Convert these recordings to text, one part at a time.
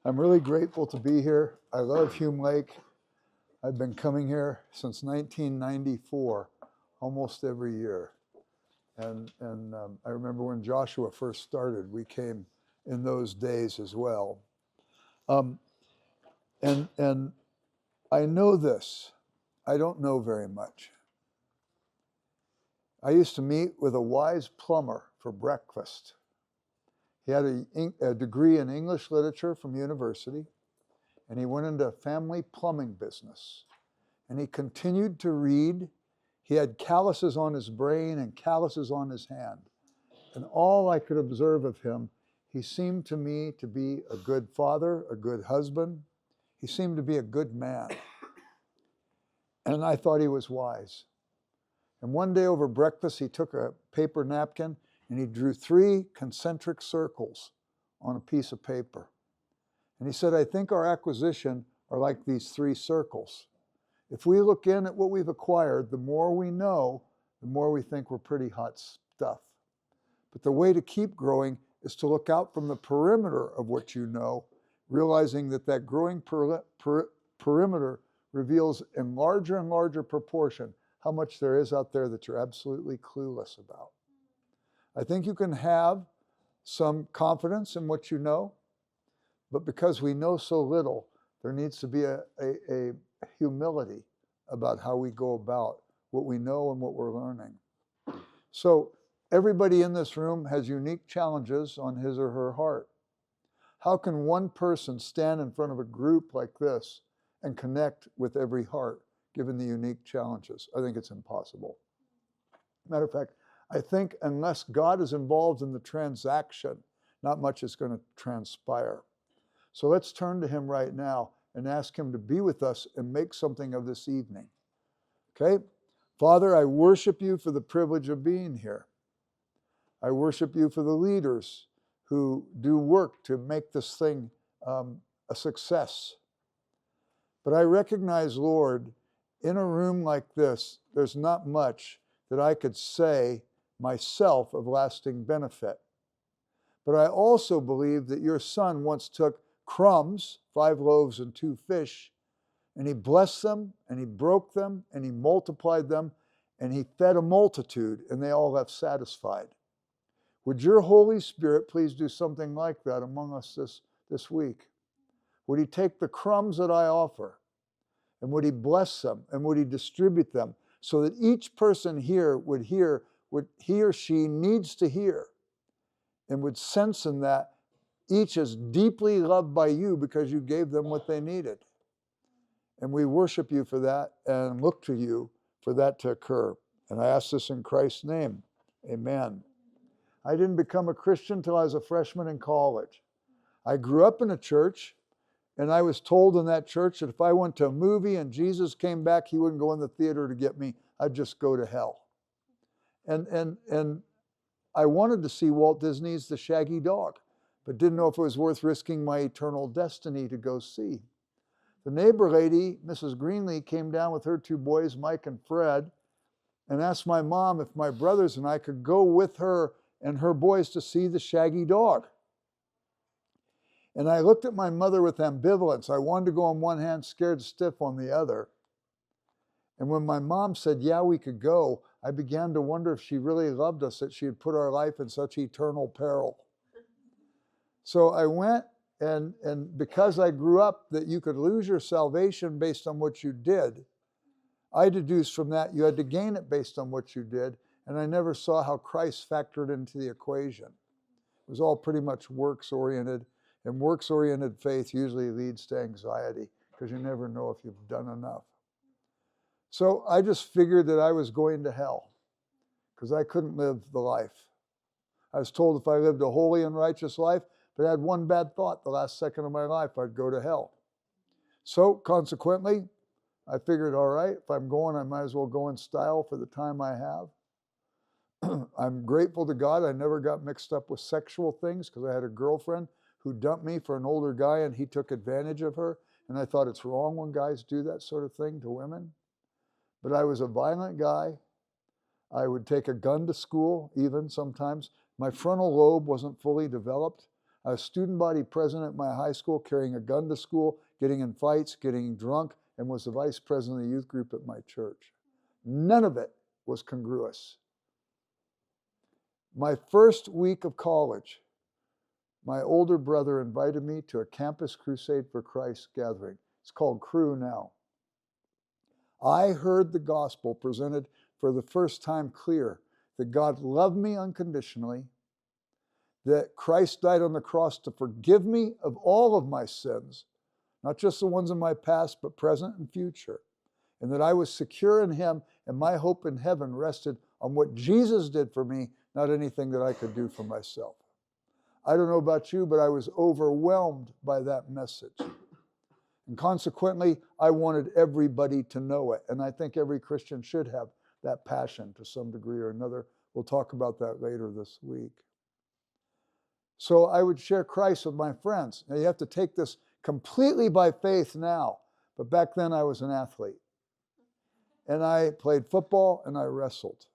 I'm really grateful to be here. I love Hume Lake. I've been coming here since 1994, almost every year. And I remember when Joshua first started, we came in those days as well. And I know this. I don't know very much. I used to meet with a wise plumber for breakfast. He had a degree in English literature from university, and he went into family plumbing business. And he continued to read. He had calluses on his brain and calluses on his hand. And all I could observe of him, he seemed to me to be a good father, a good husband. He seemed to be a good man. And I thought he was wise. And one day over breakfast, he took a paper napkin and he drew 3 concentric circles on a piece of paper. And he said, I think our acquisition are like these 3 circles. If we look in at what we've acquired, the more we know, the more we think we're pretty hot stuff. But the way to keep growing is to look out from the perimeter of what you know, realizing that that growing perimeter reveals in larger and larger proportion how much there is out there that you're absolutely clueless about. I think you can have some confidence in what you know, but because we know so little, there needs to be a humility about how we go about what we know and what we're learning. So everybody in this room has unique challenges on his or her heart. How can one person stand in front of a group like this and connect with every heart, given the unique challenges? I think it's impossible. Matter of fact, I think unless God is involved in the transaction, not much is going to transpire. So let's turn to him right now and ask him to be with us and make something of this evening. Okay? Father, I worship you for the privilege of being here. I worship you for the leaders who do work to make this thing a success. But I recognize, Lord, in a room like this, there's not much that I could say myself of lasting benefit. But I also believe that your son once took crumbs, 5 loaves and 2 fish, and he blessed them, and he broke them, and he multiplied them, and he fed a multitude, and they all left satisfied. Would your Holy Spirit please do something like that among us this week? Would he take the crumbs that I offer, and would he bless them, and would he distribute them, so that each person here would hear what he or she needs to hear, and would sense in that each is deeply loved by you because you gave them what they needed. And we worship you for that and look to you for that to occur. And I ask this in Christ's name. Amen. I didn't become a Christian until I was a freshman in college. I grew up in a church, and I was told in that church that if I went to a movie and Jesus came back, he wouldn't go in the theater to get me. I'd just go to hell. And I wanted to see Walt Disney's The Shaggy Dog, but didn't know if it was worth risking my eternal destiny to go see. The neighbor lady, Mrs. Greenlee, came down with her 2 boys, Mike and Fred, and asked my mom if my brothers and I could go with her and her boys to see The Shaggy Dog. And I looked at my mother with ambivalence. I wanted to go on one hand, scared stiff on the other. And when my mom said, yeah, we could go, I began to wonder if she really loved us, that she had put our life in such eternal peril. So I went, and because I grew up that you could lose your salvation based on what you did, I deduced from that you had to gain it based on what you did, and I never saw how Christ factored into the equation. It was all pretty much works-oriented, and works-oriented faith usually leads to anxiety because you never know if you've done enough. So I just figured that I was going to hell because I couldn't live the life. I was told if I lived a holy and righteous life, but I had one bad thought the last second of my life, I'd go to hell. So consequently, I figured, all right, if I'm going, I might as well go in style for the time I have. I'm grateful to God I never got mixed up with sexual things because I had a girlfriend who dumped me for an older guy and he took advantage of her. And I thought it's wrong when guys do that sort of thing to women. But I was a violent guy. I would take a gun to school even sometimes. My frontal lobe wasn't fully developed. I was student body president at my high school, carrying a gun to school, getting in fights, getting drunk, and was the vice president of the youth group at my church. None of it was congruous. My first week of college, my older brother invited me to a Campus Crusade for Christ gathering. It's called Cru now. I heard the gospel presented for the first time clear, that God loved me unconditionally, that Christ died on the cross to forgive me of all of my sins, not just the ones in my past, but present and future, and that I was secure in him, and my hope in heaven rested on what Jesus did for me, not anything that I could do for myself. I don't know about you, but I was overwhelmed by that message. And consequently, I wanted everybody to know it. And I think every Christian should have that passion to some degree or another. We'll talk about that later this week. So I would share Christ with my friends. Now you have to take this completely by faith now. But back then I was an athlete. And I played football and I wrestled.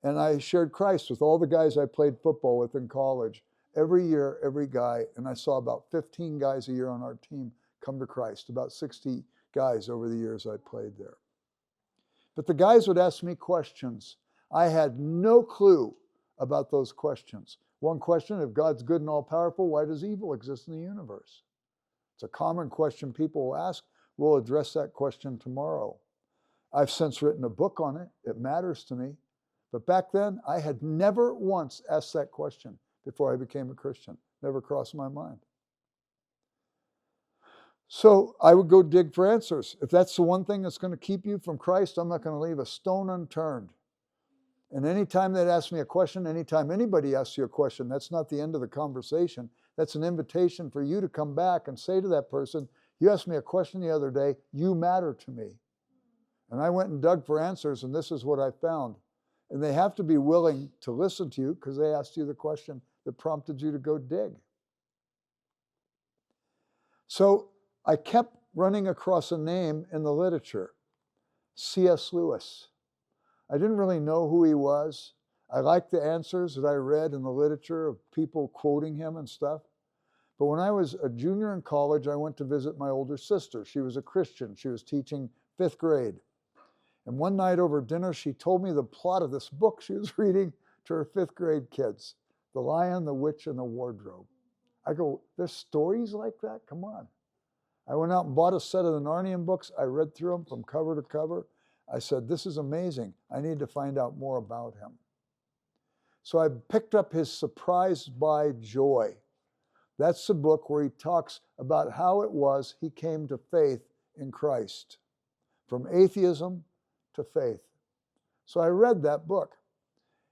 And I shared Christ with all the guys I played football with in college. Every year, every guy. And I saw about 15 guys a year on our team come to Christ. About 60 guys over the years I played there. But the guys would ask me questions. I had no clue about those questions. One question, if God's good and all-powerful, why does evil exist in the universe? It's a common question people will ask. We'll address that question tomorrow. I've since written a book on it. It matters to me. But back then, I had never once asked that question before I became a Christian. Never crossed my mind. So I would go dig for answers. If that's the one thing that's going to keep you from Christ, I'm not going to leave a stone unturned. And anytime they'd ask me a question, anytime anybody asks you a question, that's not the end of the conversation. That's an invitation for you to come back and say to that person, you asked me a question the other day, you matter to me. And I went and dug for answers, and this is what I found. And they have to be willing to listen to you because they asked you the question that prompted you to go dig. So I kept running across a name in the literature, C.S. Lewis. I didn't really know who he was. I liked the answers that I read in the literature of people quoting him and stuff. But when I was a junior in college, I went to visit my older sister. She was a Christian. She was teaching 5th grade. And one night over dinner, she told me the plot of this book she was reading to her 5th grade kids, The Lion, the Witch, and the Wardrobe. I go, there's stories like that? Come on. I went out and bought a set of the Narnian books. I read through them from cover to cover. I said, this is amazing. I need to find out more about him. So I picked up his Surprised by Joy. That's the book where he talks about how it was he came to faith in Christ, from atheism to faith. So I read that book,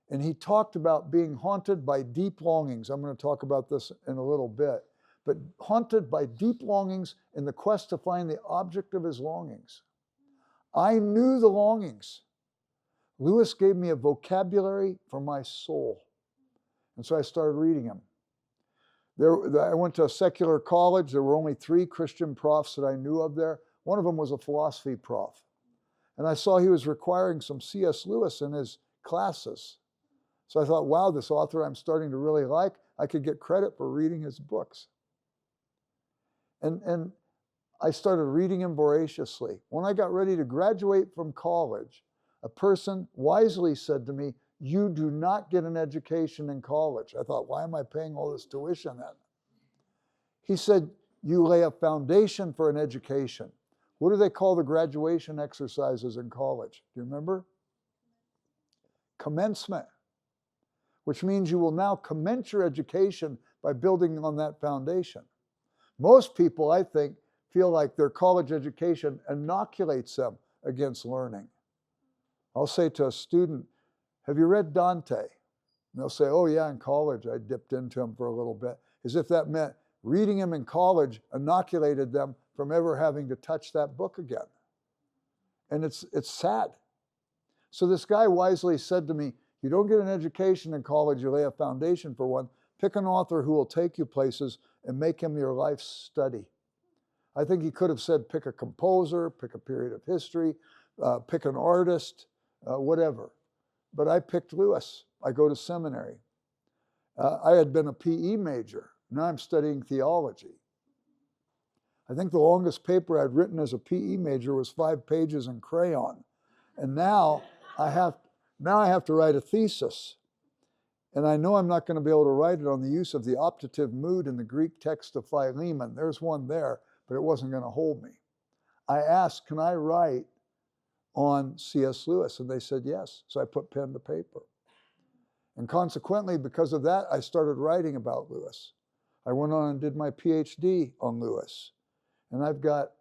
and he talked about being haunted by deep longings. I'm going to talk about this in a little bit, but haunted by deep longings in the quest to find the object of his longings. I knew the longings. Lewis gave me a vocabulary for my soul, and so I started reading him. I went to a secular college. There were only 3 Christian profs that I knew of there. One of them was a philosophy prof. And I saw he was requiring some C.S. Lewis in his classes. So I thought, wow, this author I'm starting to really like, I could get credit for reading his books. And I started reading him voraciously. When I got ready to graduate from college, a person wisely said to me, you do not get an education in college. I thought, why am I paying all this tuition then? He said, you lay a foundation for an education. What do they call the graduation exercises in college? Do you remember? Commencement, which means you will now commence your education by building on that foundation. Most people, I think, feel like their college education inoculates them against learning. I'll say to a student, have you read Dante? And they'll say, oh yeah, in college I dipped into him for a little bit, as if that meant reading him in college inoculated them from ever having to touch that book again. And it's sad. So this guy wisely said to me, you don't get an education in college, you lay a foundation for one. Pick an author who will take you places and make him your life's study. I think he could have said, pick a composer, pick a period of history, pick an artist, whatever. But I picked Lewis. I go to seminary. I had been a PE major. Now I'm studying theology. I think the longest paper I'd written as a PE major was 5 pages in crayon. And now I have to write a thesis. And I know I'm not going to be able to write it on the use of the optative mood in the Greek text of Philemon. There's one there, but it wasn't going to hold me. I asked, can I write on C.S. Lewis? And they said yes. So I put pen to paper. And consequently, because of that, I started writing about Lewis. I went on and did my PhD on Lewis. And I've got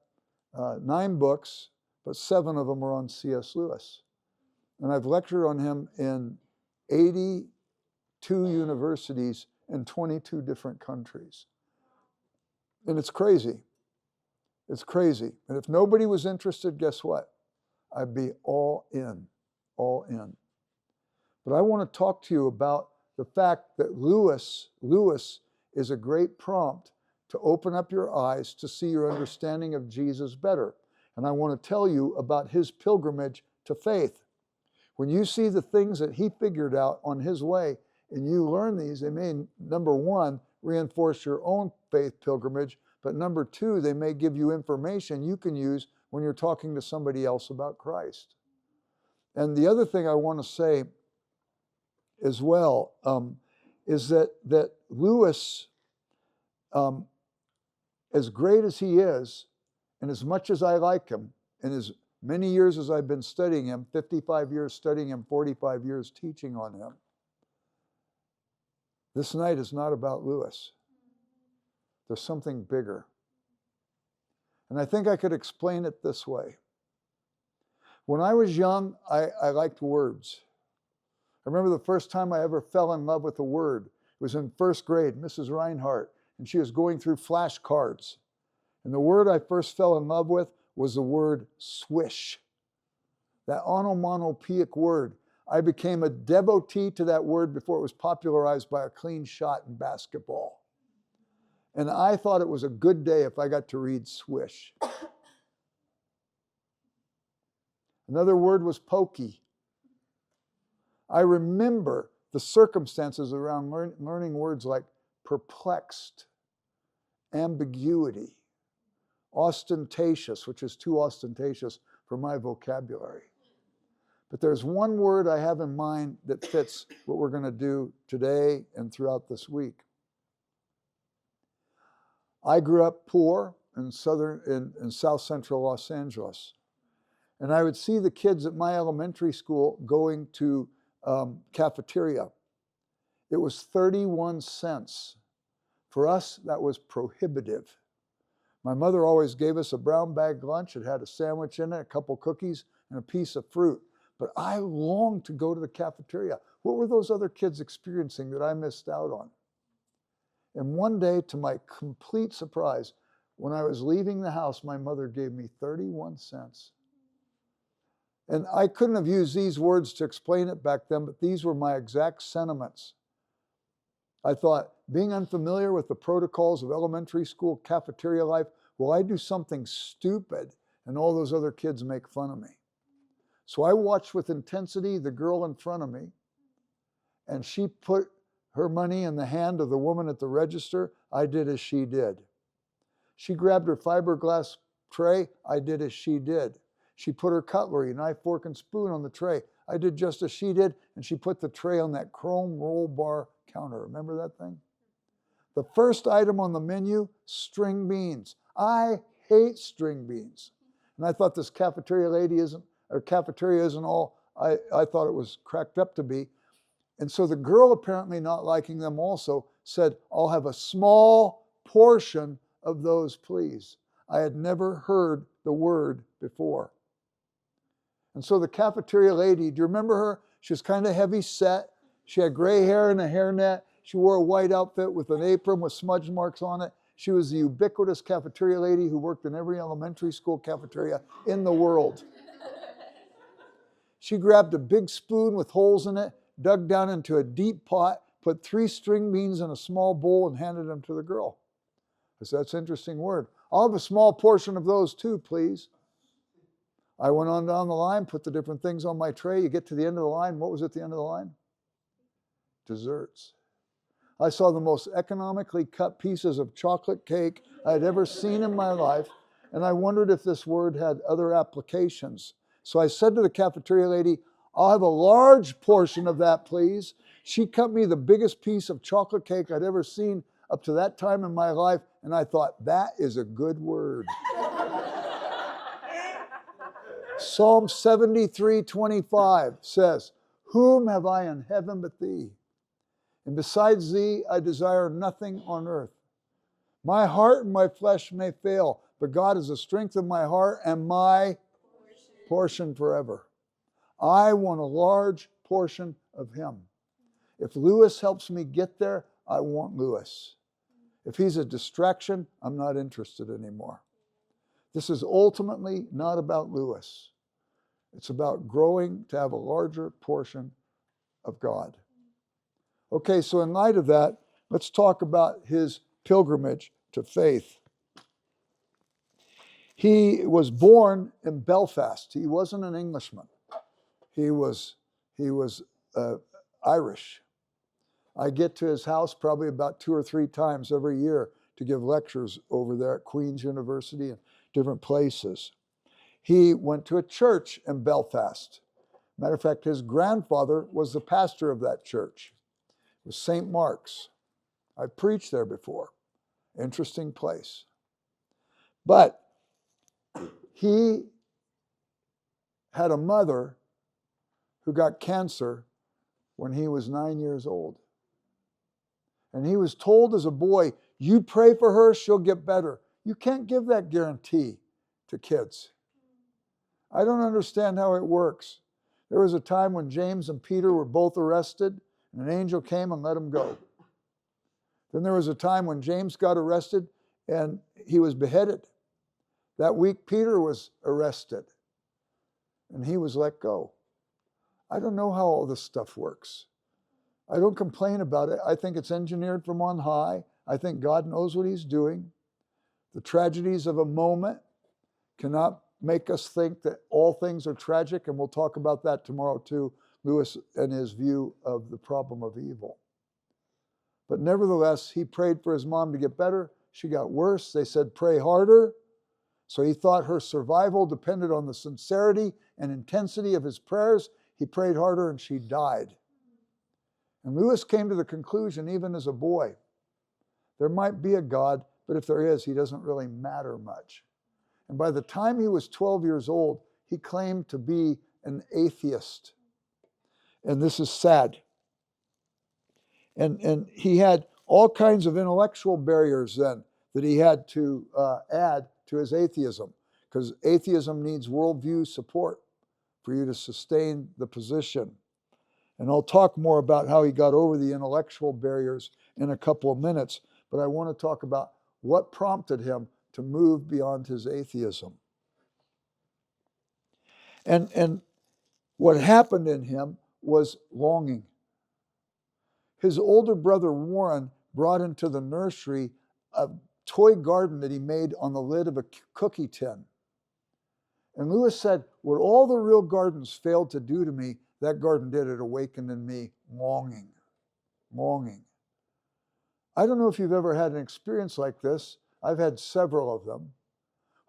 9 books, but 7 of them are on C.S. Lewis. And I've lectured on him in 82 universities in 22 different countries. And it's crazy. It's crazy. And if nobody was interested, guess what? I'd be all in, all in. But I want to talk to you about the fact that Lewis is a great prompt to open up your eyes to see your understanding of Jesus better. And I want to tell you about his pilgrimage to faith. When you see the things that he figured out on his way, and you learn these, they may, number 1, reinforce your own faith pilgrimage, but number 2, they may give you information you can use when you're talking to somebody else about Christ. And the other thing I want to say as well is that Lewis, as great as he is, and as much as I like him, and as many years as I've been studying him, 55 years studying him, 45 years teaching on him, this night is not about Lewis. There's something bigger. And I think I could explain it this way. When I was young, I liked words. I remember the first time I ever fell in love with a word. It was in 1st grade, Mrs. Reinhardt, and she was going through flashcards. And the word I first fell in love with was the word swish. That onomatopoeic word. I became a devotee to that word before it was popularized by a clean shot in basketball. And I thought it was a good day if I got to read swish. Another word was pokey. I remember the circumstances around learning words like perplexed, ambiguity, ostentatious, which is too ostentatious for my vocabulary. But there's one word I have in mind that fits what we're going to do today and throughout this week. I grew up poor in South Central Los Angeles. And I would see the kids at my elementary school going to cafeteria. It was 31 cents. For us, that was prohibitive. My mother always gave us a brown bag lunch. It had a sandwich in it, a couple cookies, and a piece of fruit. But I longed to go to the cafeteria. What were those other kids experiencing that I missed out on? And one day, to my complete surprise, when I was leaving the house, my mother gave me 31 cents. And I couldn't have used these words to explain it back then, but these were my exact sentiments. I thought, being unfamiliar with the protocols of elementary school cafeteria life, will I do something stupid and all those other kids make fun of me? So I watched with intensity the girl in front of me, and she put her money in the hand of the woman at the register. I did as she did. She grabbed her fiberglass tray. I did as she did. She put her cutlery, knife, fork, and spoon on the tray. I did just as she did, and she put the tray on that chrome roll bar counter. Remember that thing? The first item on the menu, string beans. I hate string beans. And I thought this cafeteria isn't all I thought it was cracked up to be. And so the girl, apparently not liking them also, said, "I'll have a small portion of those, please." I had never heard the word before. And so the cafeteria lady, do you remember her? She was kind of heavy set. She had gray hair and a hairnet. She wore a white outfit with an apron with smudge marks on it. She was the ubiquitous cafeteria lady who worked in every elementary school cafeteria in the world. She grabbed a big spoon with holes in it, dug down into a deep pot, put 3 string beans in a small bowl, and handed them to the girl. I said, "That's an interesting word. I'll have a small portion of those too, please." I went on down the line, put the different things on my tray. You get to the end of the line. What was at the end of the line? Desserts. I saw the most economically cut pieces of chocolate cake I had ever seen in my life, and I wondered if this word had other applications. So I said to the cafeteria lady, "I'll have a large portion of that, please." She cut me the biggest piece of chocolate cake I'd ever seen up to that time in my life, and I thought, that is a good word. Psalm 73:25 says, "Whom have I in heaven but thee? And besides thee, I desire nothing on earth. My heart and my flesh may fail, but God is the strength of my heart and my portion forever." I want a large portion of him. If Lewis helps me get there, I want Lewis. If he's a distraction, I'm not interested anymore. This is ultimately not about Lewis. It's about growing to have a larger portion of God. Okay, so in light of that, let's talk about his pilgrimage to faith. He was born in Belfast. He wasn't an Englishman. He was Irish. I get to his house probably about 2 or 3 times every year to give lectures over there at Queen's University and different places. He went to a church in Belfast. Matter of fact, his grandfather was the pastor of that church. It was St. Mark's. I preached there before. Interesting place. But he had a mother who got cancer when he was 9 years old. And he was told as a boy, you pray for her, she'll get better. You can't give that guarantee to kids. I don't understand how it works. There was a time when James and Peter were both arrested, and an angel came and let them go. Then there was a time when James got arrested, and he was beheaded. That week, Peter was arrested, and he was let go. I don't know how all this stuff works. I don't complain about it. I think it's engineered from on high. I think God knows what he's doing. The tragedies of a moment cannot make us think that all things are tragic, and we'll talk about that tomorrow too, Lewis and his view of the problem of evil. But nevertheless, he prayed for his mom to get better. She got worse. They said, pray harder. So he thought her survival depended on the sincerity and intensity of his prayers. He prayed harder and she died. And Lewis came to the conclusion, even as a boy, there might be a God, but if there is, he doesn't really matter much. And by the time he was 12 years old, he claimed to be an atheist. And this is sad. And he had all kinds of intellectual barriers then that he had to add to his atheism, because atheism needs worldview support for you to sustain the position. And I'll talk more about how he got over the intellectual barriers in a couple of minutes, but I want to talk about what prompted him to move beyond his atheism. And what happened in him was longing. His older brother Warren brought into the nursery a toy garden that he made on the lid of a cookie tin. And Lewis said, what all the real gardens failed to do to me, that garden did. It awakened in me longing. Longing. I don't know if you've ever had an experience like this. I've had several of them,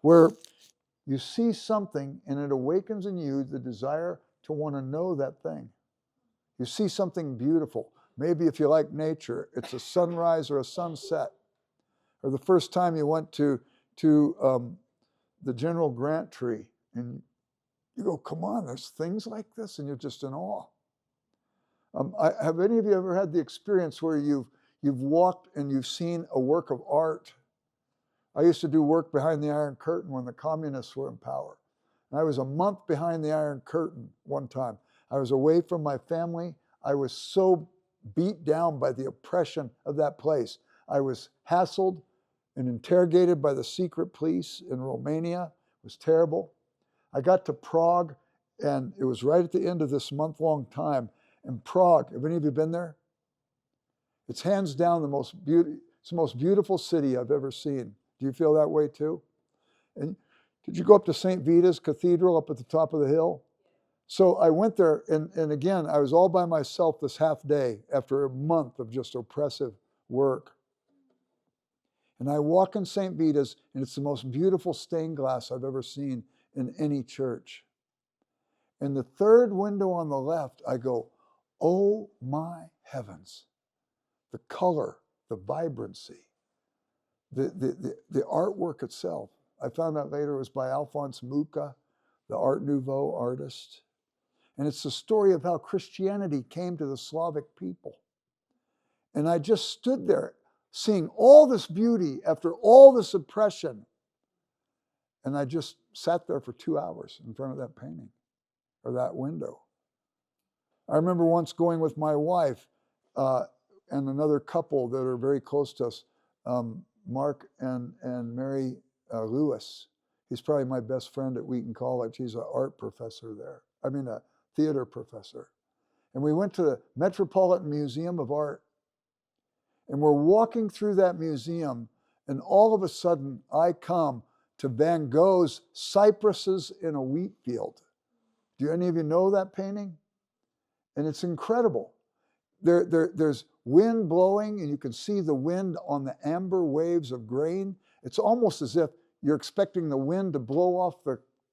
where you see something and it awakens in you the desire to want to know that thing. You see something beautiful. Maybe if you like nature, it's a sunrise or a sunset. Or the first time you went to the General Grant tree and you go, come on, there's things like this, and you're just in awe. Have any of you ever had the experience where you've walked and you've seen a work of art? I used to do work behind the Iron Curtain when the communists were in power. And I was a month behind the Iron Curtain one time. I was away from my family. I was so beat down by the oppression of that place. I was hassled and interrogated by the secret police in Romania. It was terrible. I got to Prague, and it was right at the end of this month-long time. And Prague, have any of you been there? It's hands down it's the most beautiful city I've ever seen. Do you feel that way too? And did you go up to St. Vita's Cathedral up at the top of the hill? So I went there, and again, I was all by myself this half day after a month of just oppressive work. And I walk in St. Vita's, and it's the most beautiful stained glass I've ever seen in any church. In the third window on the left, I go, oh my heavens. The color, the vibrancy, the artwork itself. I found out later it was by Alphonse Mucha, the Art Nouveau artist. And it's the story of how Christianity came to the Slavic people. And I just stood there seeing all this beauty after all this oppression. And I just sat there for 2 hours in front of that painting or that window. I remember once going with my wife and another couple that are very close to us, Mark and Mary Lewis. He's probably my best friend at Wheaton College. He's an art professor there. I mean, a theater professor. And we went to the Metropolitan Museum of Art. And we're walking through that museum, and all of a sudden, I come to Van Gogh's Cypresses in a Wheat Field. Do any of you know that painting? And it's incredible. There's wind blowing, and you can see the wind on the amber waves of grain. It's almost as if you're expecting the wind to blow off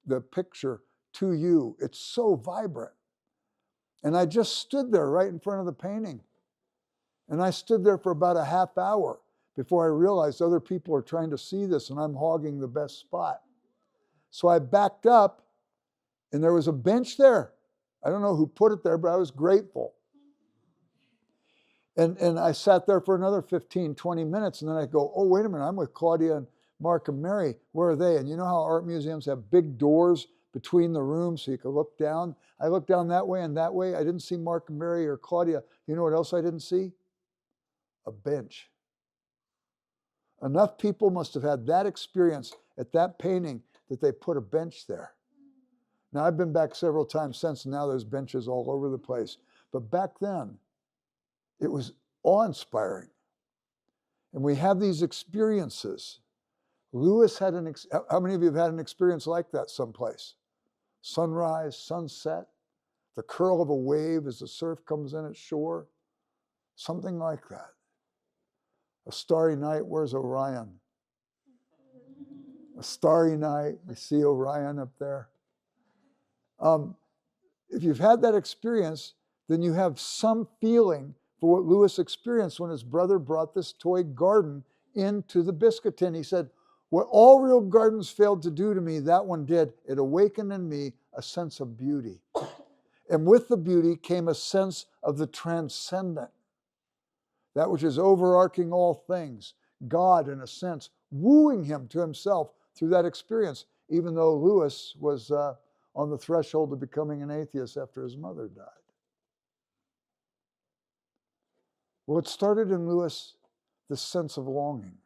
the picture to you. It's so vibrant. And I just stood there right in front of the painting. And I stood there for about a half hour before I realized other people are trying to see this and I'm hogging the best spot. So I backed up, and there was a bench there. I don't know who put it there, but I was grateful. And I sat there for another 15, 20 minutes, and then I go, oh, wait a minute, I'm with Claudia and Mark and Mary. Where are they? And you know how art museums have big doors between the rooms so you can look down? I looked down that way and that way. I didn't see Mark and Mary or Claudia. You know what else I didn't see? A bench. Enough people must have had that experience at that painting that they put a bench there. Now, I've been back several times since, and now there's benches all over the place. But back then, it was awe-inspiring. And we have these experiences. Lewis had how many of you have had an experience like that someplace? Sunrise, sunset, the curl of a wave as the surf comes in at shore, something like that. A starry night, where's Orion? A starry night, you see Orion up there. If you've had that experience, then you have some feeling for what Lewis experienced when his brother brought this toy garden into the biscuit tin. He said, what all real gardens failed to do to me, that one did. It awakened in me a sense of beauty. And with the beauty came a sense of the transcendent, that which is overarching all things. God, in a sense, wooing him to himself through that experience, even though Lewis was on the threshold of becoming an atheist after his mother died. Well, it started in Lewis, this sense of longing.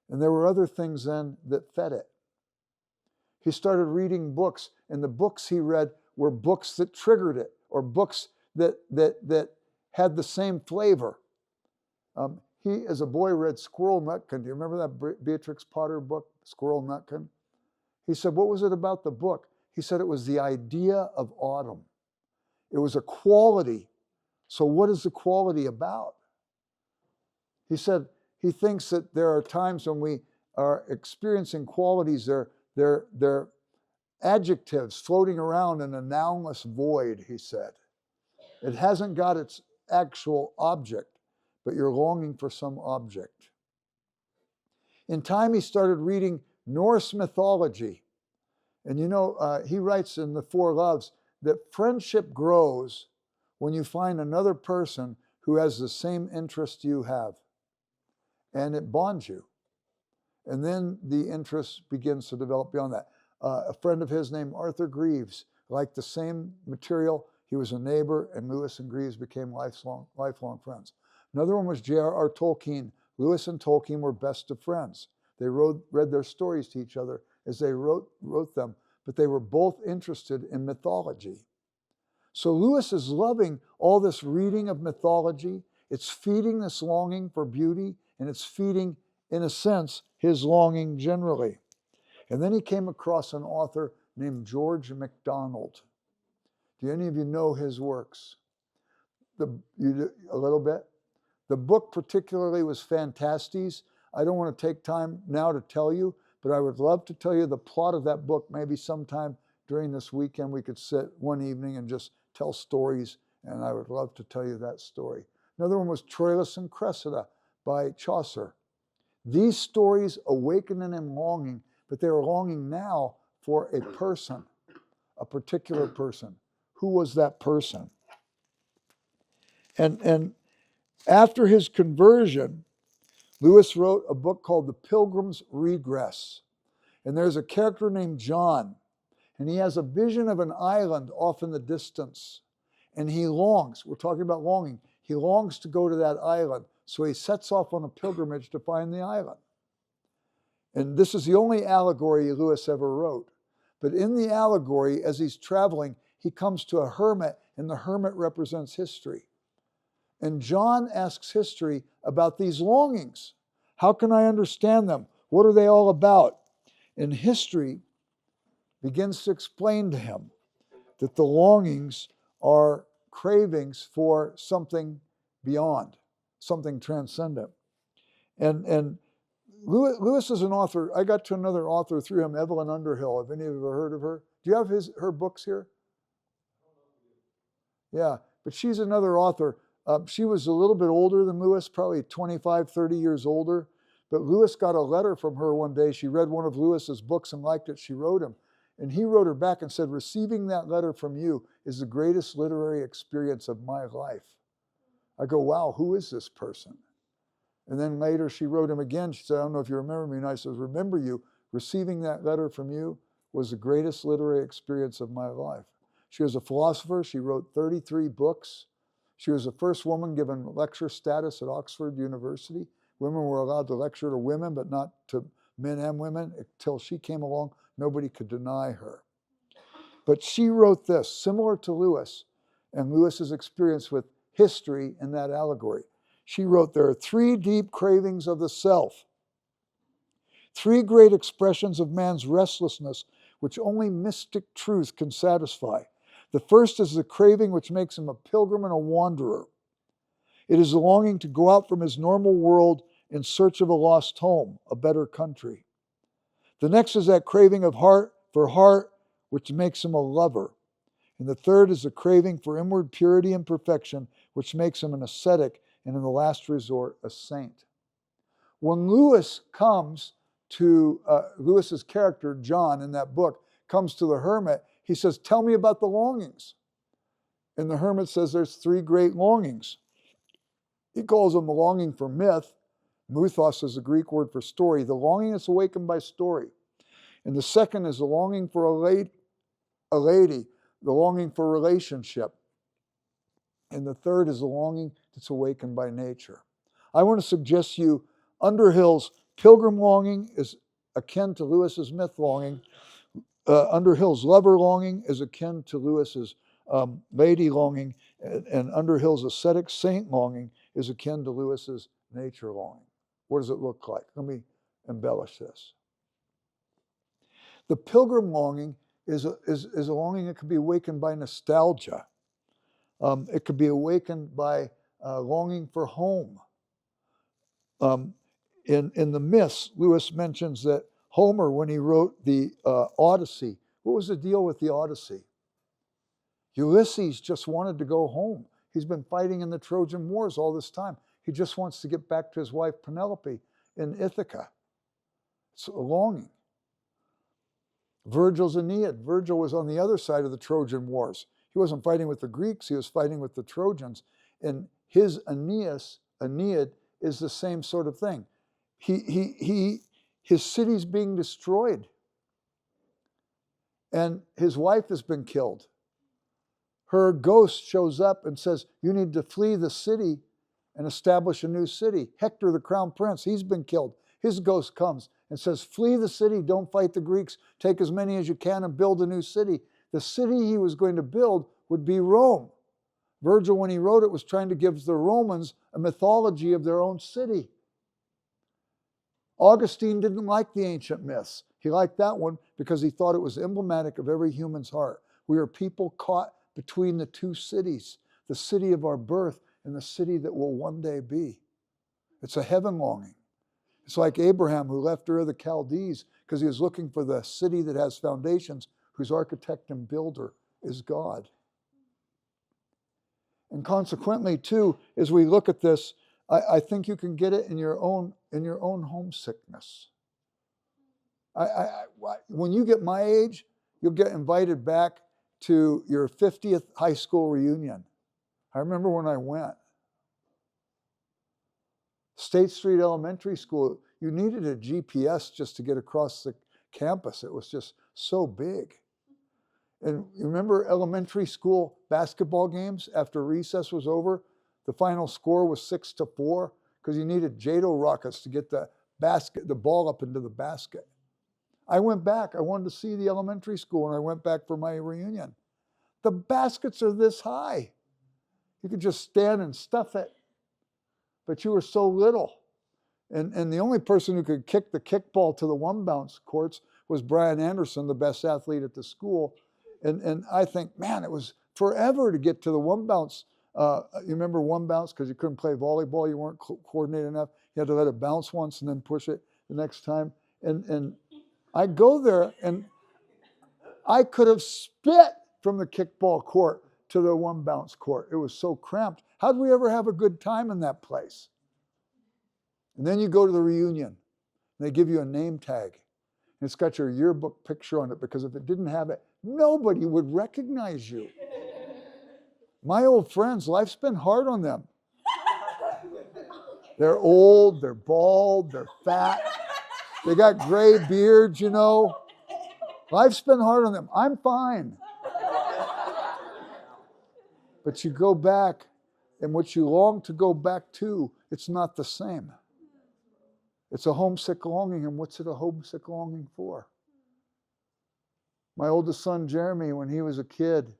And there were other things then that fed it. He started reading books, and the books he read were books that triggered it, or books that had the same flavor. He, as a boy, read Squirrel Nutkin. Do you remember that Beatrix Potter book, Squirrel Nutkin? He said, what was it about the book? He said it was the idea of autumn. It was a quality. So what is the quality about? He said he thinks that there are times when we are experiencing qualities, they're adjectives floating around in a nounless void, he said. It hasn't got its actual object, but you're longing for some object. In time, he started reading Norse mythology. And you know, he writes in The Four Loves that friendship grows when you find another person who has the same interest you have. And it bonds you. And then the interest begins to develop beyond that. A friend of his named Arthur Greaves liked the same material. He was a neighbor, and Lewis and Greaves became lifelong friends. Another one was J.R.R. Tolkien. Lewis and Tolkien were best of friends. They read their stories to each other as they wrote them, but they were both interested in mythology. So Lewis is loving all this reading of mythology. It's feeding this longing for beauty, and it's feeding, in a sense, his longing generally. And then he came across an author named George MacDonald. Do any of you know his works? A little bit? The book particularly was Fantastes. I don't want to take time now to tell you, but I would love to tell you the plot of that book. Maybe sometime during this weekend we could sit one evening and just tell stories, and I would love to tell you that story. Another one was Troilus and Cressida by Chaucer. These stories awaken in him longing, but they are longing now for a person, a particular person. Who was that person? And after his conversion, Lewis wrote a book called The Pilgrim's Regress. And there's a character named John, and he has a vision of an island off in the distance. And he longs, we're talking about longing, he longs to go to that island. So he sets off on a pilgrimage to find the island. And this is the only allegory Lewis ever wrote. But in the allegory, as he's traveling, he comes to a hermit, and the hermit represents history. And John asks history about these longings. How can I understand them? What are they all about? And history begins to explain to him that the longings are cravings for something beyond, something transcendent. And Lewis is an author. I got to another author through him, Evelyn Underhill. Have any of you ever heard of her? Do you have her books here? Yeah, but she's another author. She was a little bit older than Lewis, probably 25, 30 years older. But Lewis got a letter from her one day. She read one of Lewis's books and liked it. She wrote him. And he wrote her back and said, receiving that letter from you is the greatest literary experience of my life. I go, wow, who is this person? And then later she wrote him again. She said, I don't know if you remember me. And I said, remember you. Receiving that letter from you was the greatest literary experience of my life. She was a philosopher. She wrote 33 books. She was the first woman given lecture status at Oxford University. Women were allowed to lecture to women, but not to men and women. Until she came along, nobody could deny her. But she wrote this, similar to Lewis, and Lewis's experience with history in that allegory. She wrote, there are three deep cravings of the self, three great expressions of man's restlessness, which only mystic truth can satisfy. The first is the craving which makes him a pilgrim and a wanderer. It is the longing to go out from his normal world in search of a lost home, a better country. The next is that craving of heart for heart, which makes him a lover. And the third is the craving for inward purity and perfection, which makes him an ascetic and in the last resort, a saint. When Lewis comes to, Lewis's character, John, in that book, comes to the hermit, he says, tell me about the longings. And the hermit says there's three great longings. He calls them the longing for myth. Muthos is the Greek word for story. The longing that's awakened by story. And the second is the longing for a lady, the longing for relationship. And the third is the longing that's awakened by nature. I want to suggest to you Underhill's pilgrim longing is akin to Lewis's myth longing. Underhill's lover longing is akin to Lewis's lady longing. And Underhill's ascetic saint longing is akin to Lewis's nature longing. What does it look like? Let me embellish this. The pilgrim longing is a longing that can be awakened by nostalgia. It could be awakened by longing for home. In the myths, Lewis mentions that Homer, when he wrote the Odyssey, what was the deal with the Odyssey? Ulysses just wanted to go home. He's been fighting in the Trojan Wars all this time. He just wants to get back to his wife Penelope in Ithaca. It's a longing. Virgil's Aeneid. Virgil was on the other side of the Trojan Wars. He wasn't fighting with the Greeks, he was fighting with the Trojans. And his Aeneid is the same sort of thing. His city's being destroyed. And his wife has been killed. Her ghost shows up and says, you need to flee the city and establish a new city. Hector, the crown prince, he's been killed. His ghost comes and says, flee the city, don't fight the Greeks, take as many as you can and build a new city. The city he was going to build would be Rome. Virgil, when he wrote it, was trying to give the Romans a mythology of their own city. Augustine didn't like the ancient myths. He liked that one because he thought it was emblematic of every human's heart. We are people caught between the two cities, the city of our birth in the city that will one day be. It's a heaven longing. It's like Abraham, who left Ur of the Chaldees because he was looking for the city that has foundations, whose architect and builder is God. And consequently, too, as we look at this, I think you can get it in your own homesickness. When you get my age, you'll get invited back to your 50th high school reunion. I remember when I went. State Street Elementary School, you needed a GPS just to get across the campus. It was just so big. And you remember elementary school basketball games after recess was over? The final score was 6-4 because you needed JATO rockets to get the ball up into the basket. I went back. I wanted to see the elementary school, and I went back for my reunion. The baskets are this high. You could just stand and stuff it. But you were so little. And the only person who could kick the kickball to the one-bounce courts was Brian Anderson, the best athlete at the school. And I think, man, it was forever to get to the one-bounce. You remember one-bounce because you couldn't play volleyball. You weren't coordinated enough. You had to let it bounce once and then push it the next time. And I go there, and I could have spit from the kickball court to the one-bounce court. It was so cramped. How did we ever have a good time in that place? And then you go to the reunion, and they give you a name tag. And it's got your yearbook picture on it, because if it didn't have it, nobody would recognize you. My old friends, life's been hard on them. They're old, they're bald, they're fat. They got gray beards, you know. Life's been hard on them. I'm fine. But you go back, and what you long to go back to, it's not the same. It's a homesick longing, and what's it a homesick longing for? My oldest son, Jeremy, when he was a kid,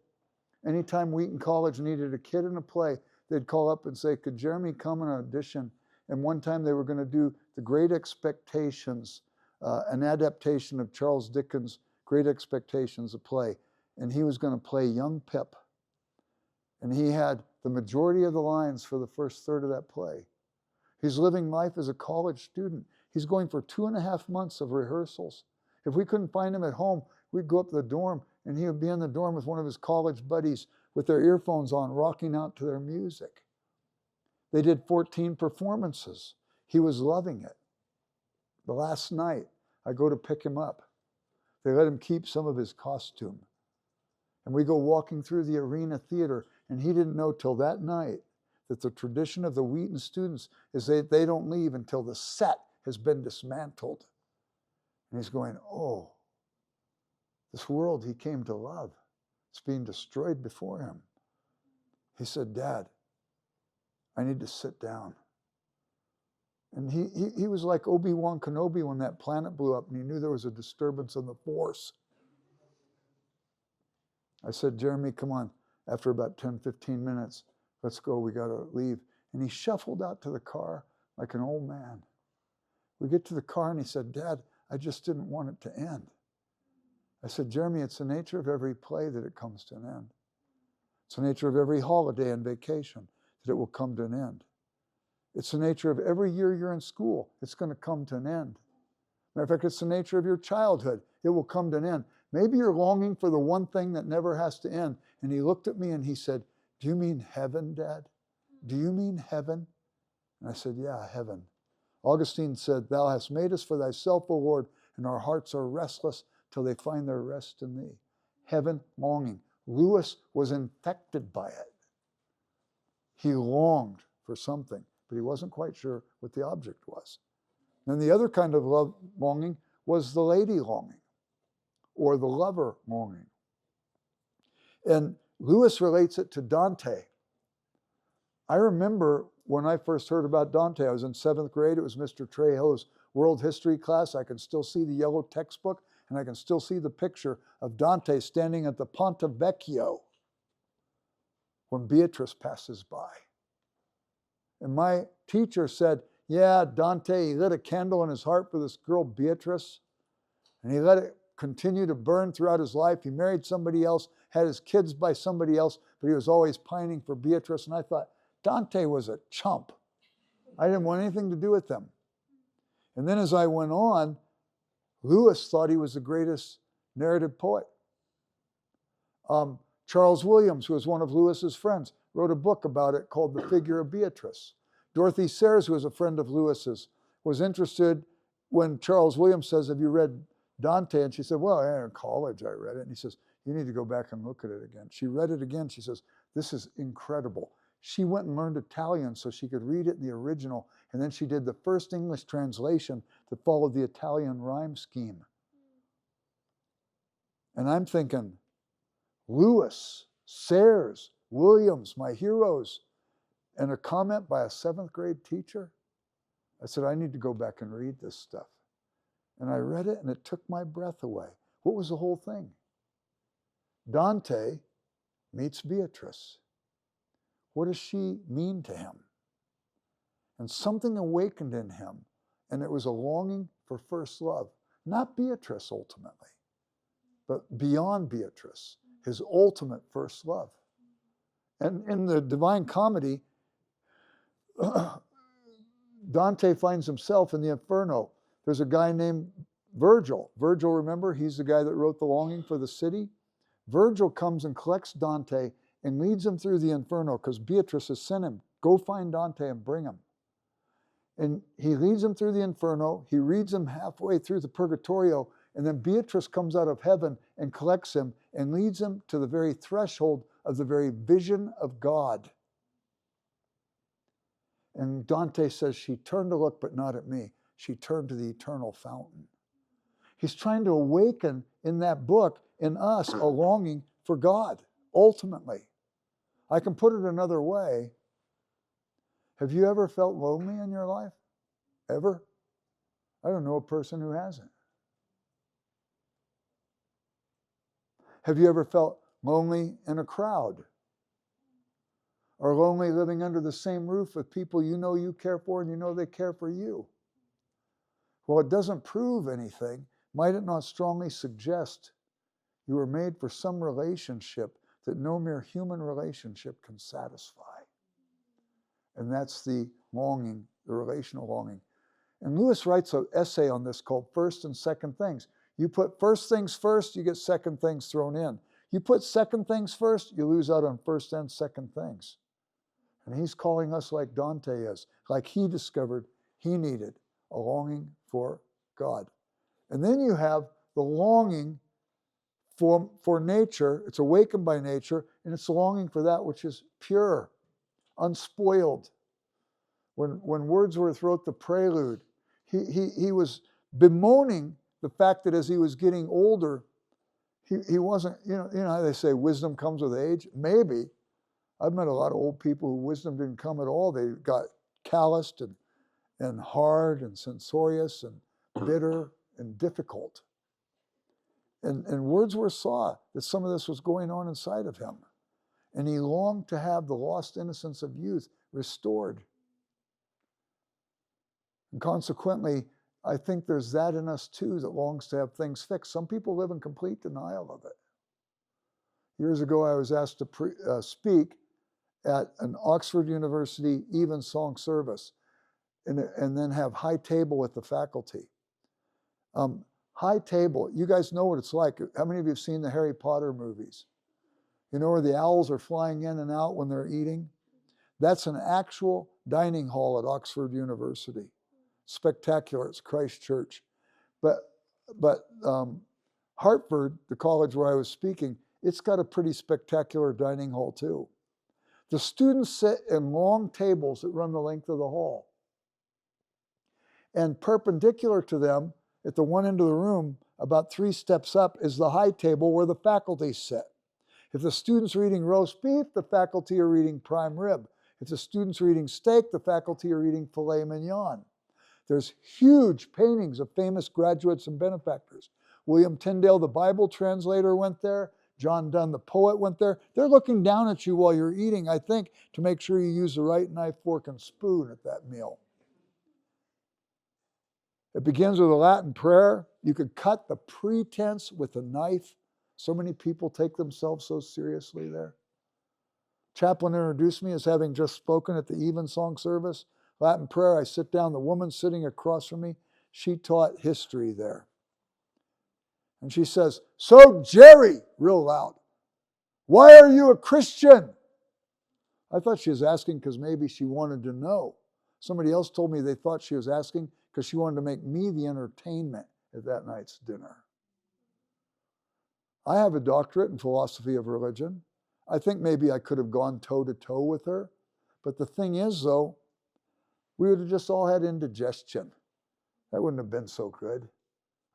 anytime Wheaton College needed a kid in a play, they'd call up and say, could Jeremy come and audition? And one time they were going to do The Great Expectations, an adaptation of Charles Dickens' Great Expectations, a play. And he was going to play young Pip. And he had the majority of the lines for the first third of that play. He's living life as a college student. He's going for 2.5 months of rehearsals. If we couldn't find him at home, we'd go up to the dorm, and he would be in the dorm with one of his college buddies with their earphones on, rocking out to their music. They did 14 performances. He was loving it. The last night, I go to pick him up. They let him keep some of his costume. And we go walking through the Arena Theater, and he didn't know till that night that the tradition of the Wheaton students is that they don't leave until the set has been dismantled. And he's going, oh, this world he came to love, it's being destroyed before him. He said, Dad, I need to sit down. And he was like Obi-Wan Kenobi when that planet blew up and he knew there was a disturbance in the Force. I said, Jeremy, come on. After about 10, 15 minutes, let's go, we got to leave. And he shuffled out to the car like an old man. We get to the car and he said, Dad, I just didn't want it to end. I said, Jeremy, it's the nature of every play that it comes to an end. It's the nature of every holiday and vacation that it will come to an end. It's the nature of every year you're in school. It's going to come to an end. Matter of fact, it's the nature of your childhood. It will come to an end. Maybe you're longing for the one thing that never has to end. And he looked at me and he said, do you mean heaven, Dad? Do you mean heaven? And I said, yeah, heaven. Augustine said, thou hast made us for thyself, O Lord, and our hearts are restless till they find their rest in thee. Heaven longing. Lewis was infected by it. He longed for something, but he wasn't quite sure what the object was. And the other kind of love longing was the lady longing, or the lover longing. And Lewis relates it to Dante. I remember when I first heard about Dante, I was in 7th grade. It was Mr. Trehill's world history class. I can still see the yellow textbook, and I can still see the picture of Dante standing at the Ponte Vecchio when Beatrice passes by. And my teacher said, yeah, Dante, he lit a candle in his heart for this girl Beatrice, and he let it continue to burn throughout his life. He married somebody else, had his kids by somebody else, but he was always pining for Beatrice. And I thought, Dante was a chump. I didn't want anything to do with them. And then as I went on, Lewis thought he was the greatest narrative poet. Charles Williams, who was one of Lewis's friends, wrote a book about it called The Figure of Beatrice. Dorothy Sayers, who was a friend of Lewis's, was interested when Charles Williams says, have you read Dante? And she said, well, in college I read it. And he says, you need to go back and look at it again. She read it again. She says, this is incredible. She went and learned Italian so she could read it in the original. And then she did the first English translation that followed the Italian rhyme scheme. And I'm thinking, Lewis, Sayers, Williams, my heroes, and a comment by a 7th grade teacher. I said, I need to go back and read this stuff. And I read it and it took my breath away. What was the whole thing? Dante meets Beatrice. What does she mean to him? And something awakened in him, and it was a longing for first love. Not Beatrice ultimately, but beyond Beatrice, his ultimate first love. And in the Divine Comedy, Dante finds himself in the Inferno. There's a guy named Virgil. Virgil, remember, he's the guy that wrote The Longing for the City. Virgil comes and collects Dante and leads him through the Inferno because Beatrice has sent him. Go find Dante and bring him. And he leads him through the Inferno. He reads him halfway through the Purgatorio. And then Beatrice comes out of heaven and collects him and leads him to the very threshold of the very vision of God. And Dante says, she turned to look, but not at me. She turned to the eternal fountain. He's trying to awaken in that book, in us, a longing for God, ultimately. I can put it another way. Have you ever felt lonely in your life? Ever? I don't know a person who hasn't. Have you ever felt lonely in a crowd? Or lonely living under the same roof with people you know you care for and you know they care for you? Well, it doesn't prove anything. Might it not strongly suggest you were made for some relationship that no mere human relationship can satisfy? And that's the longing, the relational longing. And Lewis writes an essay on this called First and Second Things. You put first things first, you get second things thrown in. You put second things first, you lose out on first and second things. And he's calling us like Dante is, like he discovered he needed a longing for God. And then you have the longing for nature. It's awakened by nature, and it's a longing for that which is pure, unspoiled. When Wordsworth wrote the Prelude, he was bemoaning the fact that as he was getting older, he wasn't, you know how they say wisdom comes with age? Maybe. I've met a lot of old people who wisdom didn't come at all. They got calloused and hard and censorious and bitter and difficult. And Wordsworth saw that some of this was going on inside of him. And he longed to have the lost innocence of youth restored. And consequently, I think there's that in us too that longs to have things fixed. Some people live in complete denial of it. Years ago, I was asked to speak at an Oxford University evensong service and then have high table with the faculty. High table, you guys know what it's like. How many of you have seen the Harry Potter movies? You know where the owls are flying in and out when they're eating? That's an actual dining hall at Oxford University. Spectacular, it's Christ Church. But Hartford, the college where I was speaking, it's got a pretty spectacular dining hall too. The students sit in long tables that run the length of the hall. And perpendicular to them, at the one end of the room, about 3 steps up, is the high table where the faculty sit. If the students are eating roast beef, the faculty are eating prime rib. If the students are eating steak, the faculty are eating filet mignon. There's huge paintings of famous graduates and benefactors. William Tyndale, the Bible translator, went there. John Donne, the poet, went there. They're looking down at you while you're eating, I think, to make sure you use the right knife, fork, and spoon at that meal. It begins with a Latin prayer. You could cut the pretense with a knife. So many people take themselves so seriously there. Chaplain introduced me as having just spoken at the evensong service. Latin prayer, I sit down. The woman sitting across from me, she taught history there. And she says, "So Jerry," real loud, "why are you a Christian?" I thought she was asking because maybe she wanted to know. Somebody else told me they thought she was asking because she wanted to make me the entertainment at that night's dinner. I have a doctorate in philosophy of religion. I think maybe I could have gone toe-to-toe with her. But the thing is, though, we would have just all had indigestion. That wouldn't have been so good.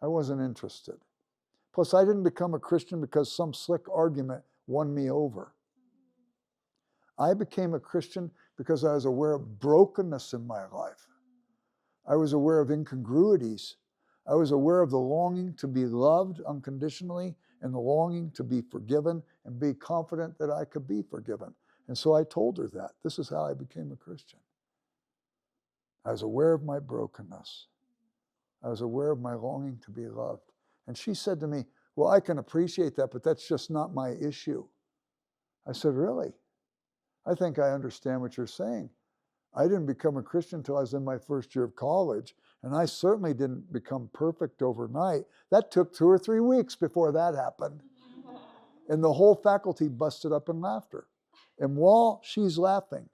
I wasn't interested. Plus, I didn't become a Christian because some slick argument won me over. I became a Christian because I was aware of brokenness in my life. I was aware of incongruities. I was aware of the longing to be loved unconditionally and the longing to be forgiven and be confident that I could be forgiven. And so I told her that. This is how I became a Christian. I was aware of my brokenness. I was aware of my longing to be loved. And she said to me, "Well, I can appreciate that, but that's just not my issue." I said, "Really? I think I understand what you're saying. I didn't become a Christian until I was in my first year of college, and I certainly didn't become perfect overnight. That took 2 or 3 weeks before that happened." And the whole faculty busted up in laughter. And while she's laughing,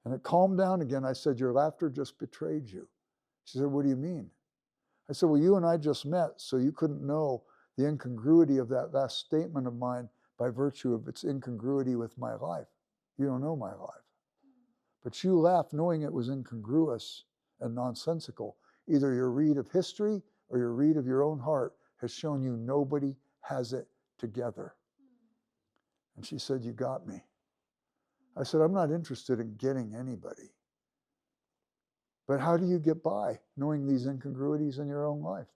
and it calmed down again, I said, "Your laughter just betrayed you." She said, "What do you mean?" I said, "Well, you and I just met, so you couldn't know the incongruity of that last statement of mine by virtue of its incongruity with my life. You don't know my life. But you laughed knowing it was incongruous and nonsensical. Either your read of history or your read of your own heart has shown you nobody has it together." And she said, "You got me." I said, "I'm not interested in getting anybody. But how do you get by knowing these incongruities in your own life?"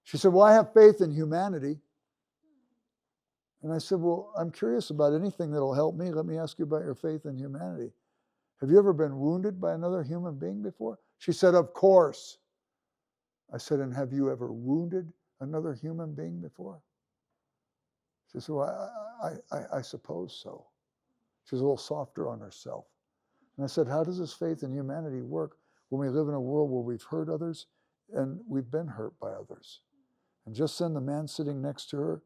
She said, "Well, I have faith in humanity." And I said, "Well, I'm curious about anything that'll help me. Let me ask you about your faith in humanity. Have you ever been wounded by another human being before?" She said, "Of course." I said, "And have you ever wounded another human being before?" She said, "Well, I suppose so." She's a little softer on herself. And I said, "How does this faith in humanity work when we live in a world where we've hurt others and we've been hurt by others?" And just then the man sitting next to her,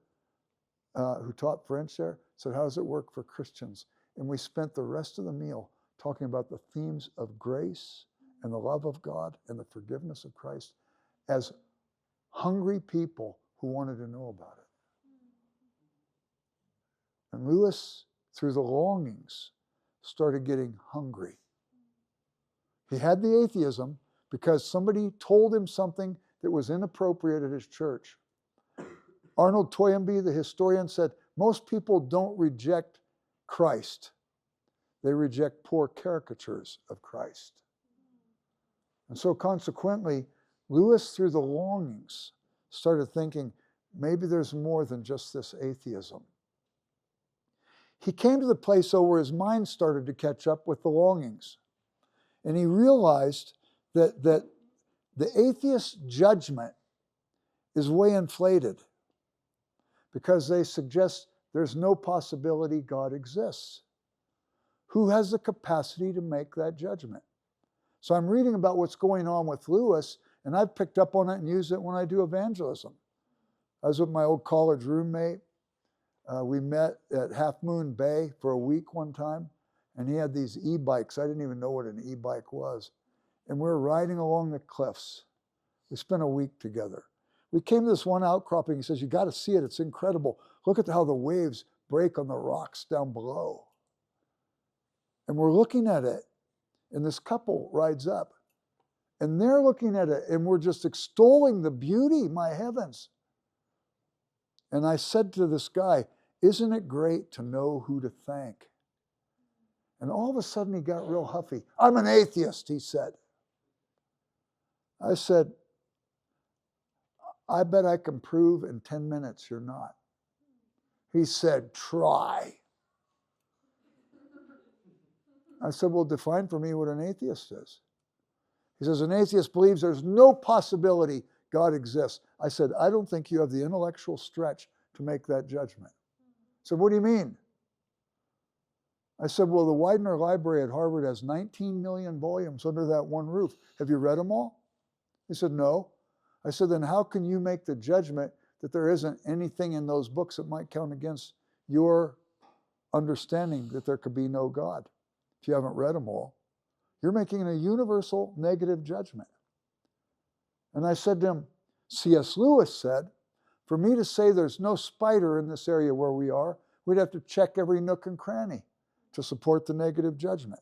who taught French there, said, "How does it work for Christians?" And we spent the rest of the meal talking about the themes of grace and the love of God and the forgiveness of Christ as hungry people who wanted to know about it. And Lewis, through the longings, started getting hungry. He had the atheism because somebody told him something that was inappropriate at his church. Arnold Toynbee, the historian, said, "Most people don't reject Christ. They reject poor caricatures of Christ." And so consequently, Lewis, through the longings, started thinking, maybe there's more than just this atheism. He came to the place, though, where his mind started to catch up with the longings. And he realized that the atheist's judgment is way inflated because they suggest there's no possibility God exists. Who has the capacity to make that judgment? So I'm reading about what's going on with Lewis, and I've picked up on it and used it when I do evangelism. I was with my old college roommate. We met at Half Moon Bay for a week one time, and he had these e-bikes. I didn't even know what an e-bike was. And we were riding along the cliffs. We spent a week together. We came to this one outcropping. He says, "You got to see it. It's incredible. Look at how the waves break on the rocks down below." And we're looking at it, and this couple rides up. And they're looking at it, and we're just extolling the beauty, my heavens. And I said to this guy, "Isn't it great to know who to thank?" And all of a sudden he got real huffy. "I'm an atheist," he said. I said, "I bet I can prove in 10 minutes you're not." He said, "Try." I said, "Well, define for me what an atheist is." He says, "An atheist believes there's no possibility God exists." I said, "I don't think you have the intellectual stretch to make that judgment." He said, "What do you mean?" I said, well, the Widener Library at Harvard has 19 million volumes under that one roof. Have you read them all? He said, no. I said, then how can you make the judgment that there isn't anything in those books that might count against your understanding that there could be no God if you haven't read them all? You're making a universal negative judgment. And I said to him, C.S. Lewis said, for me to say there's no spider in this area where we are, we'd have to check every nook and cranny to support the negative judgment.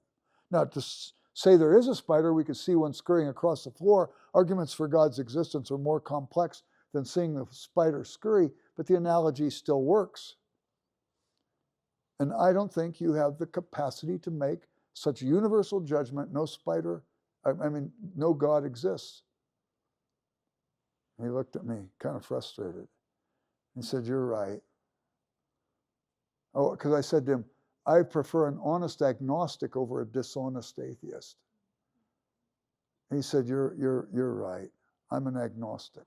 Now, to say there is a spider, we could see one scurrying across the floor. Arguments for God's existence are more complex than seeing the spider scurry, but the analogy still works. And I don't think you have the capacity to make such universal judgment, no spider, no God exists. And he looked at me, kind of frustrated. He said, you're right. Oh, because I said to him, I prefer an honest agnostic over a dishonest atheist. He said, you're right. I'm an agnostic.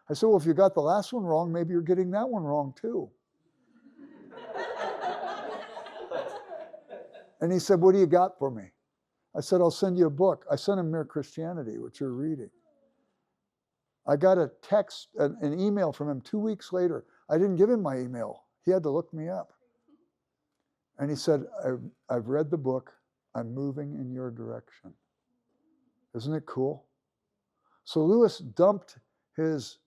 I said, well, if you got the last one wrong, maybe you're getting that one wrong too. And he said, what do you got for me? I said, I'll send you a book. I sent him Mere Christianity, which you're reading. I got a text, an email from him 2 weeks later. I didn't give him my email. He had to look me up. And he said, I've read the book. I'm moving in your direction. Isn't it cool? So Lewis dumped his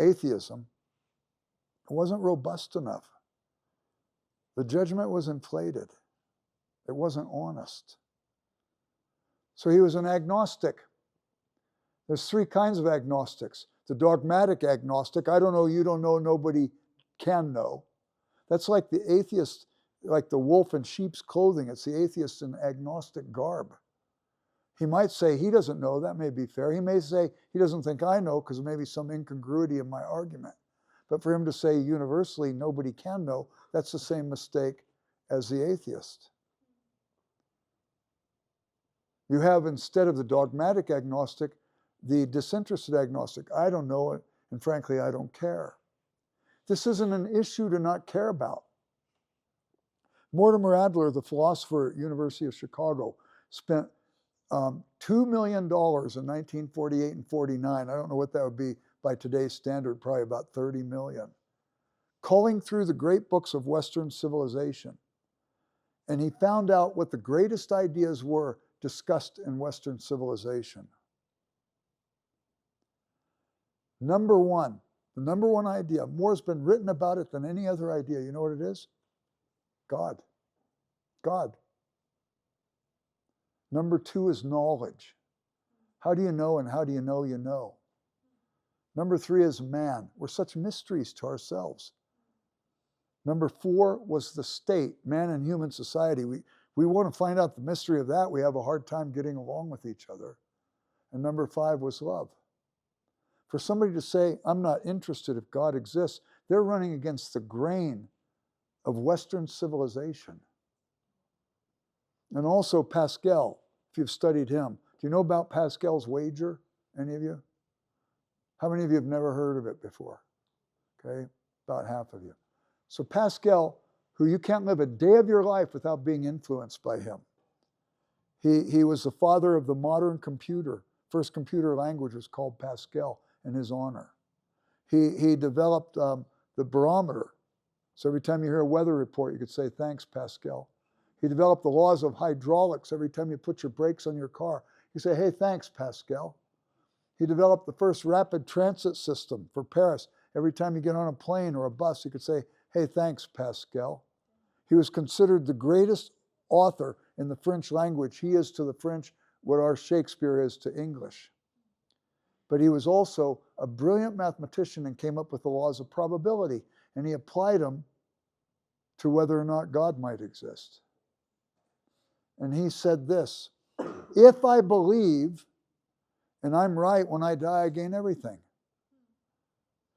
atheism. It wasn't robust enough. The judgment was inflated. It wasn't honest. So he was an agnostic. There's three kinds of agnostics. The dogmatic agnostic, I don't know, you don't know, nobody can know. That's like the atheist, like the wolf in sheep's clothing. It's the atheist in agnostic garb. He might say he doesn't know, that may be fair. He may say he doesn't think I know because there may be some incongruity in my argument. But for him to say universally nobody can know, that's the same mistake as the atheist. You have, instead of the dogmatic agnostic, the disinterested agnostic. I don't know it, and frankly, I don't care. This isn't an issue to not care about. Mortimer Adler, the philosopher at University of Chicago, spent $2 million in 1948 and 49. I don't know what that would be by today's standard, probably about 30 million. Culling through the great books of Western civilization. And he found out what the greatest ideas were discussed in Western civilization. Number one, the number one idea, more has been written about it than any other idea. You know what it is? God. God. Number two is knowledge. How do you know, and how do you know you know? Number three is man. We're such mysteries to ourselves. Number four was the state, man and human society. We want to find out the mystery of that. We have a hard time getting along with each other. And number five was love. For somebody to say, I'm not interested if God exists, they're running against the grain of Western civilization. And also Pascal, if you've studied him. Do you know about Pascal's wager, any of you? How many of you have never heard of it before? Okay, about half of you. So Pascal, who you can't live a day of your life without being influenced by him. He was the father of the modern computer. First computer language was called Pascal in his honor. He developed the barometer. So every time you hear a weather report, you could say, thanks, Pascal. He developed the laws of hydraulics. Every time you put your brakes on your car, you say, hey, thanks, Pascal. He developed the first rapid transit system for Paris. Every time you get on a plane or a bus, you could say, hey, thanks, Pascal. He was considered the greatest author in the French language. He is to the French what our Shakespeare is to English. But he was also a brilliant mathematician and came up with the laws of probability, and he applied them to whether or not God might exist. And he said this, if I believe and I'm right, when I die, I gain everything.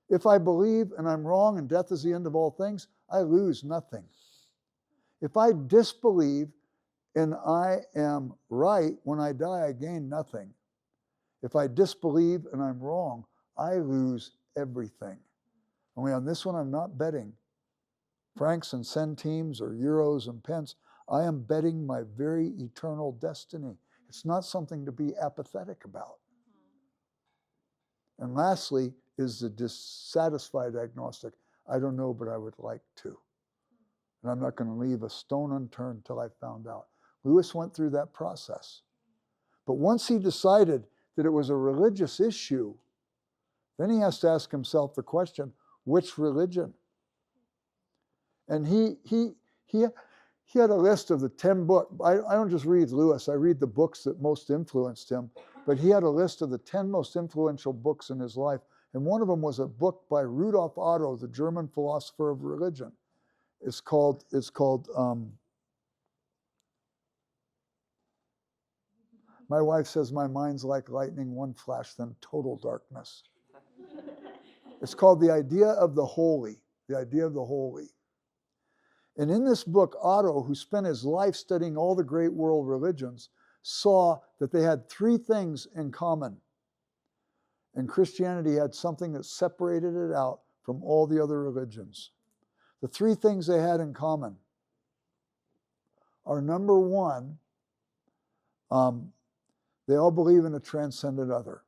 If I believe and I'm wrong and death is the end of all things, I lose nothing. If I disbelieve and I am right, when I die, I gain nothing. If I disbelieve and I'm wrong, I lose everything. Only on this one, I'm not betting francs and centimes or euros and pence. I am betting my very eternal destiny. It's not something to be apathetic about. And lastly is the dissatisfied agnostic. I don't know, but I would like to. And I'm not going to leave a stone unturned until I found out. Lewis went through that process. But once he decided that it was a religious issue, then he has to ask himself the question, which religion? And he had a list of the 10 books. I don't just read Lewis, I read the books that most influenced him. But he had a list of the 10 most influential books in his life. And one of them was a book by Rudolf Otto, the German philosopher of religion. It's called my wife says my mind's like lightning, one flash, then total darkness. It's called The Idea of the Holy. The Idea of the Holy. And in this book, Otto, who spent his life studying all the great world religions, saw that they had 3 things in common. And Christianity had something that separated it out from all the other religions. The 3 things they had in common are, number one, they all believe in a transcendent other.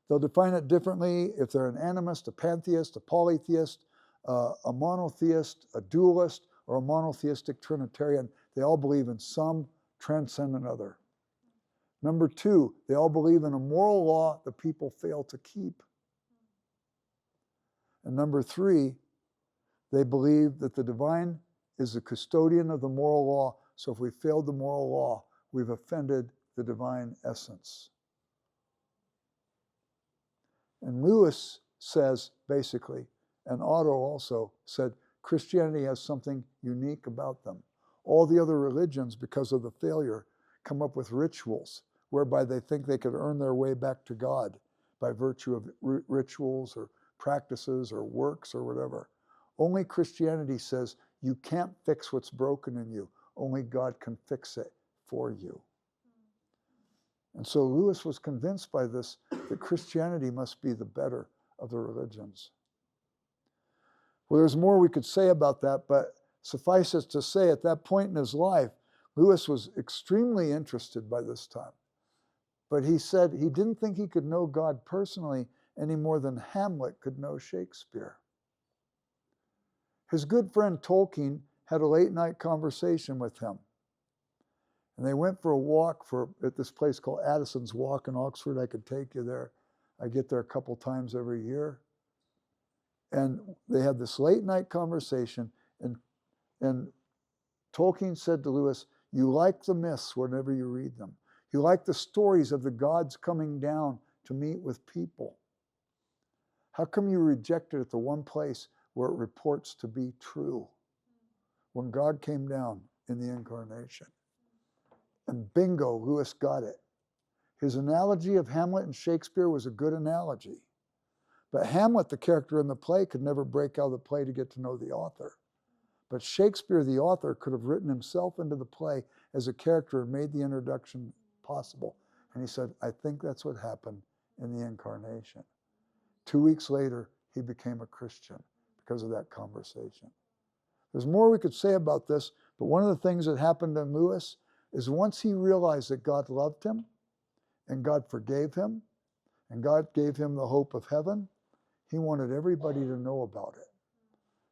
They'll define it differently if they're an animist, a pantheist, a polytheist, a monotheist, a dualist, or a monotheistic Trinitarian. They all believe in some transcendent other. Number 2, they all believe in a moral law the people fail to keep. And number 3, they believe that the divine is the custodian of the moral law, so if we failed the moral law, we've offended the divine essence. And Lewis says, basically, and Otto also said, Christianity has something unique about them. All the other religions, because of the failure, come up with rituals whereby they think they could earn their way back to God by virtue of rituals or practices or works or whatever. Only Christianity says you can't fix what's broken in you. Only God can fix it for you. And so Lewis was convinced by this that Christianity must be the better of the religions. Well, there's more we could say about that, but suffice it to say, at that point in his life, Lewis was extremely interested by this time. But he said he didn't think he could know God personally any more than Hamlet could know Shakespeare. His good friend Tolkien had a late-night conversation with him. And they went for a walk at this place called Addison's Walk in Oxford. I could take you there. I get there a couple times every year. And they had this late-night conversation, and Tolkien said to Lewis, you like the myths whenever you read them. You like the stories of the gods coming down to meet with people. How come you reject it at the one place where it reports to be true? When God came down in the incarnation. And bingo, Lewis got it. His analogy of Hamlet and Shakespeare was a good analogy. But Hamlet, the character in the play, could never break out of the play to get to know the author. But Shakespeare, the author, could have written himself into the play as a character and made the introduction possible. And he said, I think that's what happened in the incarnation. 2 weeks later, he became a Christian because of that conversation. There's more we could say about this, but one of the things that happened in Lewis is once he realized that God loved him and God forgave him and God gave him the hope of heaven, he wanted everybody to know about it.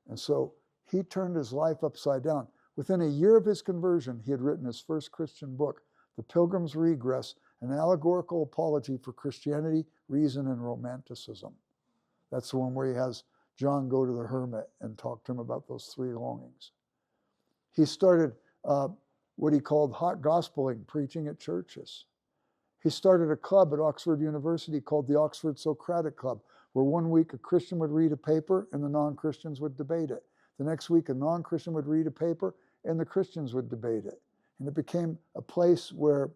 And so he turned his life upside down. Within a year of his conversion, he had written his first Christian book, The Pilgrim's Regress, an allegorical apology for Christianity, reason, and romanticism. That's the one where he has John go to the hermit and talk to him about those 3 longings. He started what he called hot gospeling, preaching at churches. He started a club at Oxford University called the Oxford Socratic Club, where one week a Christian would read a paper and the non-Christians would debate it. The next week a non-Christian would read a paper and the Christians would debate it. And it became a place where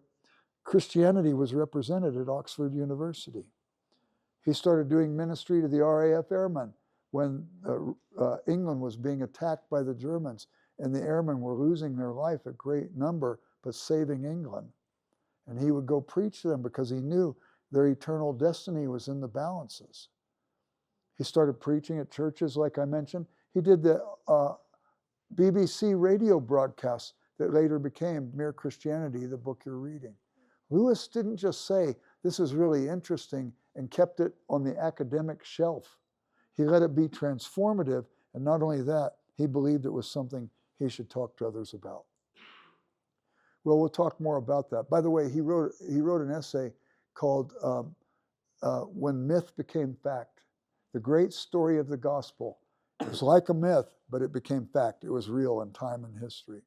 Christianity was represented at Oxford University. He started doing ministry to the RAF airmen when England was being attacked by the Germans, and the airmen were losing their life, a great number, but saving England. And he would go preach to them because he knew their eternal destiny was in the balances. He started preaching at churches, like I mentioned. He did the BBC radio broadcasts that later became Mere Christianity, the book you're reading. Lewis didn't just say, this is really interesting, and kept it on the academic shelf. He let it be transformative, and not only that, he believed it was something he should talk to others about. Well, we'll talk more about that. By the way, he wrote an essay called When Myth Became Fact, the great story of the gospel. It was like a myth, but it became fact. It was real in time and history.